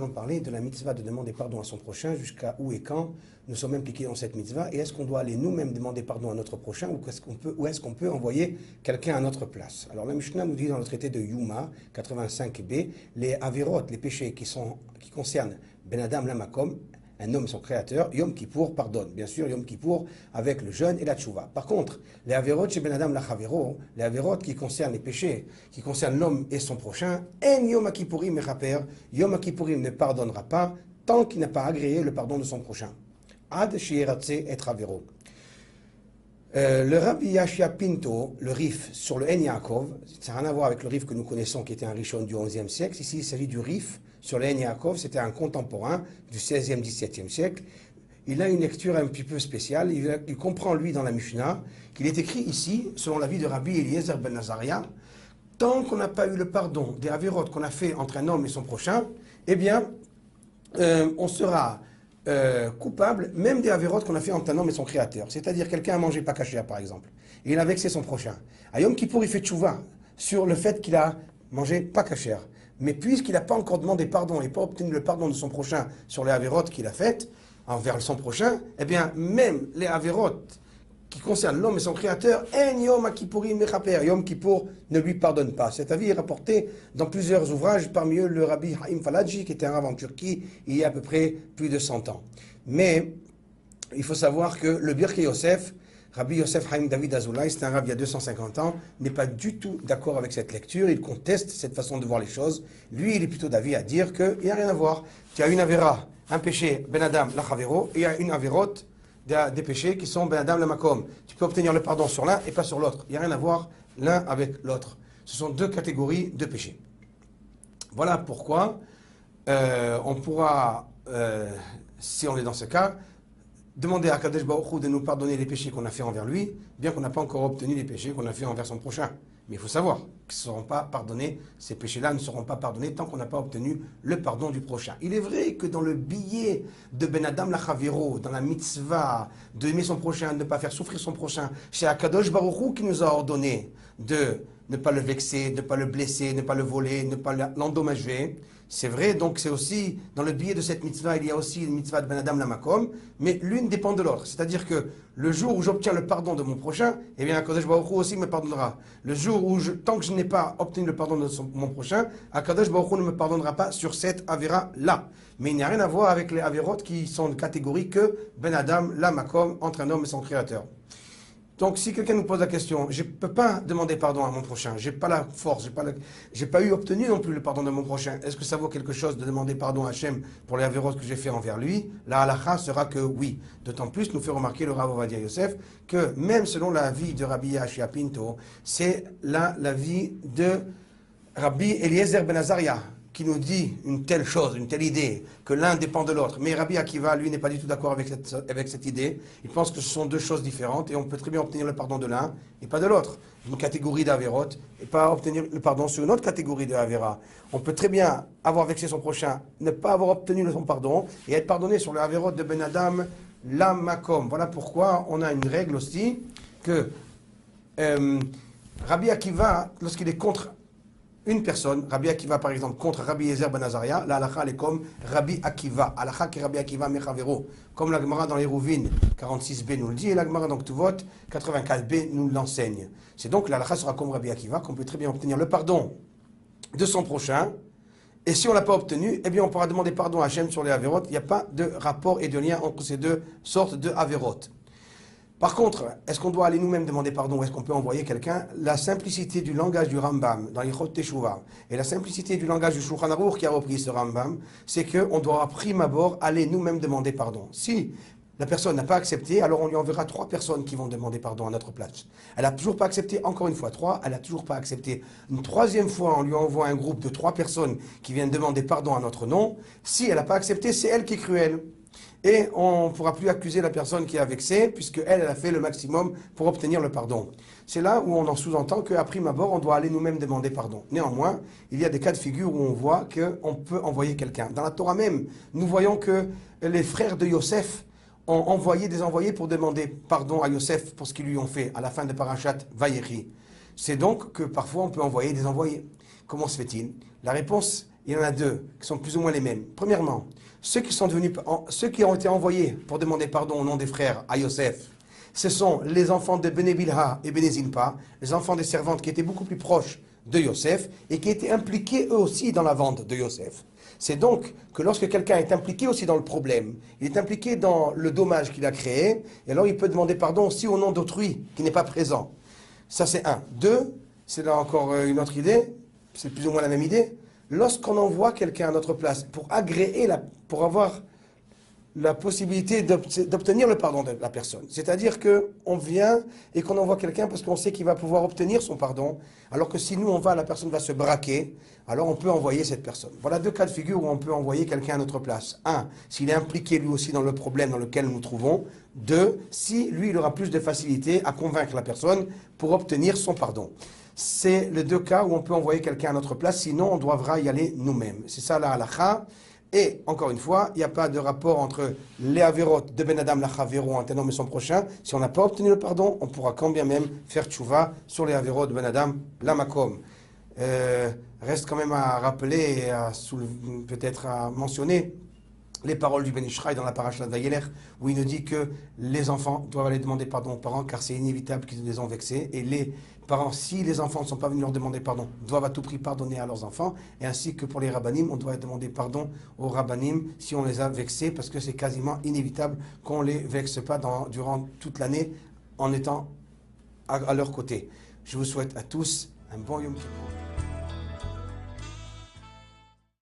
allons parler de la mitzvah de demander pardon à son prochain, jusqu'à où et quand nous sommes impliqués dans cette mitzvah, et est-ce qu'on doit aller nous-mêmes demander pardon à notre prochain, ou est-ce qu'on peut envoyer quelqu'un à notre place. Alors la Mishnah nous dit dans le traité de Yuma, 85b, les avirot, les péchés qui concernent Ben Adam Lamakom, un homme, son créateur, Yom Kippour pardonne. Bien sûr, Yom Kippour avec le jeûne et la tchouva. Par contre, les averot chez Ben Adam Lachavero, les averot qui concernent les péchés, qui concernent l'homme et son prochain, En Yom Kippourim Mechaper, Yom Kippourim ne pardonnera pas tant qu'il n'a pas agréé le pardon de son prochain. Ad Shieratse et Travero. Le Rabbi Yashia Pinto, le Rif sur le En Yaakov, ça n'a rien à voir avec le Rif que nous connaissons qui était un Rishon du XIe siècle. Ici, il s'agit du Rif sur le En Yaakov, c'était un contemporain du XVIe, XVIIe siècle. Il a une lecture un petit peu spéciale. Il comprend, lui, dans la Mishnah, qu'il est écrit ici, selon l'avis de Rabbi Eliezer ben Nazaria, tant qu'on n'a pas eu le pardon des avérotes qu'on a fait entre un homme et son prochain, eh bien, on sera coupable même des avérotes qu'on a fait entre un homme et son créateur. C'est-à-dire quelqu'un a mangé pas caché, par exemple, et il a vexé son prochain. À Yom Kippour, il fait tchouva sur le fait qu'il a mangé pas caché. Mais puisqu'il n'a pas encore demandé pardon et pas obtenu le pardon de son prochain sur les avérotes qu'il a faites envers son prochain, eh bien, même les avérotes qui concernent l'homme et son créateur, En Yom Kippourim Mechaper, Yom Kippour ne lui pardonne pas. Cet avis est rapporté dans plusieurs ouvrages, parmi eux le Rabbi Haïm Falaji, qui était un rabbin en Turquie il y a à peu près plus de 100 ans. Mais il faut savoir que le Birkei Yosef, Rabbi Yosef Haïm David Azoulay, c'est un rabbi il y a 250 ans, n'est pas du tout d'accord avec cette lecture, il conteste cette façon de voir les choses. Lui, il est plutôt d'avis à dire qu'il n'y a rien à voir. Tu as une avéra, un péché, Ben Adam, Lachavero, et il y a une avérote, des péchés qui sont Ben Adam, Lamakom. Tu peux obtenir le pardon sur l'un et pas sur l'autre. Il n'y a rien à voir l'un avec l'autre. Ce sont deux catégories de péchés. Voilà pourquoi on pourra, si on est dans ce cas, demander à Kadesh Baruch Hu de nous pardonner les péchés qu'on a fait envers lui, bien qu'on n'a pas encore obtenu les péchés qu'on a fait envers son prochain. Mais il faut savoir qu'ils ne seront pas pardonnés, ces péchés-là ne seront pas pardonnés tant qu'on n'a pas obtenu le pardon du prochain. Il est vrai que dans le billet de Ben Adam Lachavero, dans la mitzvah d'aimer son prochain, de ne pas faire souffrir son prochain, c'est Akadosh Baruch Hu qui nous a ordonné de ne pas le vexer, de ne pas le blesser, de ne pas le voler, de ne pas l'endommager. C'est vrai, donc c'est aussi, dans le billet de cette mitzvah, il y a aussi une mitzvah de Ben Adam Lamakom, mais l'une dépend de l'autre. C'est-à-dire que le jour où j'obtiens le pardon de mon prochain, eh bien, Akadosh Baruch Hu aussi me pardonnera. Le jour où, tant que je n'ai pas obtenu le pardon de mon prochain, Akadosh Baruch Hu ne me pardonnera pas sur cette avéra-là. Mais il n'y a rien à voir avec les avérotes qui sont de catégorie que Ben Adam Lamakom, entre un homme et son créateur. Donc, si quelqu'un nous pose la question, je ne peux pas demander pardon à mon prochain, je n'ai pas la force, j'ai pas eu obtenu non plus le pardon de mon prochain. Est-ce que ça vaut quelque chose de demander pardon à Hachem pour les avérotes que j'ai fait envers lui? La halakha sera que oui. D'autant plus, nous fait remarquer le Rav Ovadia Yosef que même selon la vie de Rabbi Yashia Pinto, c'est la vie de Rabbi Eliezer ben Azaria qui nous dit une telle chose, une telle idée, que l'un dépend de l'autre. Mais Rabbi Akiva, lui, n'est pas du tout d'accord avec cette idée. Il pense que ce sont deux choses différentes et on peut très bien obtenir le pardon de l'un et pas de l'autre. Une catégorie d'Averot et pas obtenir le pardon sur une autre catégorie de Avera. On peut très bien avoir vexé son prochain, ne pas avoir obtenu son pardon et être pardonné sur le Averot de Ben Adam, Lamakom. Voilà pourquoi on a une règle aussi que Rabbi Akiva, lorsqu'il est contre une personne, Rabbi Akiva par exemple, contre Rabbi Yezer ben Azaria, la halakha elle est comme Rabbi Akiva, halakha qui est Rabbi Akiva mechavero, comme la Gemara dans les Rouvines 46b nous le dit, et la Gemara dans Ktuvot 84b nous l'enseigne. C'est donc la halakha sera comme Rabbi Akiva, qu'on peut très bien obtenir le pardon de son prochain, et si on ne l'a pas obtenu, eh bien on pourra demander pardon à Hachem sur les avérotes. Il n'y a pas de rapport et de lien entre ces deux sortes de avérotes. Par contre, est-ce qu'on doit aller nous-mêmes demander pardon ou est-ce qu'on peut envoyer quelqu'un? La simplicité du langage du Rambam dans l'Ichot Teshuvah et la simplicité du langage du Shulchan Aruch qui a repris ce Rambam, c'est qu'on doit à prime abord aller nous-mêmes demander pardon. Si la personne n'a pas accepté, alors on lui enverra 3 personnes qui vont demander pardon à notre place. Elle n'a toujours pas accepté, encore une fois 3, elle n'a toujours pas accepté. Une 3e fois, on lui envoie un groupe de 3 personnes qui viennent demander pardon à notre nom. Si elle n'a pas accepté, c'est elle qui est cruelle. Et on ne pourra plus accuser la personne qui a vexé, puisque elle a fait le maximum pour obtenir le pardon. C'est là où on en sous-entend qu'à prime abord, on doit aller nous-mêmes demander pardon. Néanmoins, il y a des cas de figure où on voit qu'on peut envoyer quelqu'un. Dans la Torah même, nous voyons que les frères de Yosef ont envoyé des envoyés pour demander pardon à Yosef pour ce qu'ils lui ont fait à la fin de Parashat Vayechi. C'est donc que parfois on peut envoyer des envoyés. Comment se fait-il? La réponse il y en a deux qui sont plus ou moins les mêmes. Premièrement, ceux qui ont été envoyés pour demander pardon au nom des frères à Yosef, ce sont les enfants de Bene Bilha et Bene Zilpa, les enfants des servantes qui étaient beaucoup plus proches de Yosef et qui étaient impliqués eux aussi dans la vente de Yosef. C'est donc que lorsque quelqu'un est impliqué aussi dans le problème, il est impliqué dans le dommage qu'il a créé, et alors il peut demander pardon aussi au nom d'autrui qui n'est pas présent. Ça c'est un. Deux, c'est là encore une autre idée, c'est plus ou moins la même idée. Lorsqu'on envoie quelqu'un à notre place pour agréer, pour avoir la possibilité d'obtenir le pardon de la personne. C'est-à-dire qu'on vient et qu'on envoie quelqu'un parce qu'on sait qu'il va pouvoir obtenir son pardon, alors que si nous on va, la personne va se braquer, alors on peut envoyer cette personne. Voilà deux cas de figure où on peut envoyer quelqu'un à notre place. Un, s'il est impliqué lui aussi dans le problème dans lequel nous nous trouvons. Deux, si lui il aura plus de facilité à convaincre la personne pour obtenir son pardon. C'est les deux cas où on peut envoyer quelqu'un à notre place, sinon on devra y aller nous-mêmes. C'est ça la halakha. Et, encore une fois, il n'y a pas de rapport entre les avérots de Ben Adam, la Chavero, un tel homme et son prochain. Si on n'a pas obtenu le pardon, on pourra quand bien même faire tchouva sur les avérots de Ben Adam, la Makom. Reste quand même à rappeler et peut-être à mentionner les paroles du Ben Ishraï dans la paracha de Vayeler, où il nous dit que les enfants doivent aller demander pardon aux parents, car c'est inévitable qu'ils les ont vexés, et les parents, si les enfants ne sont pas venus leur demander pardon, doivent à tout prix pardonner à leurs enfants, et ainsi que pour les rabbanim, on doit demander pardon aux rabbanim si on les a vexés, parce que c'est quasiment inévitable qu'on ne les vexe pas durant toute l'année en étant à leur côté. Je vous souhaite à tous un bon Yom Kippur.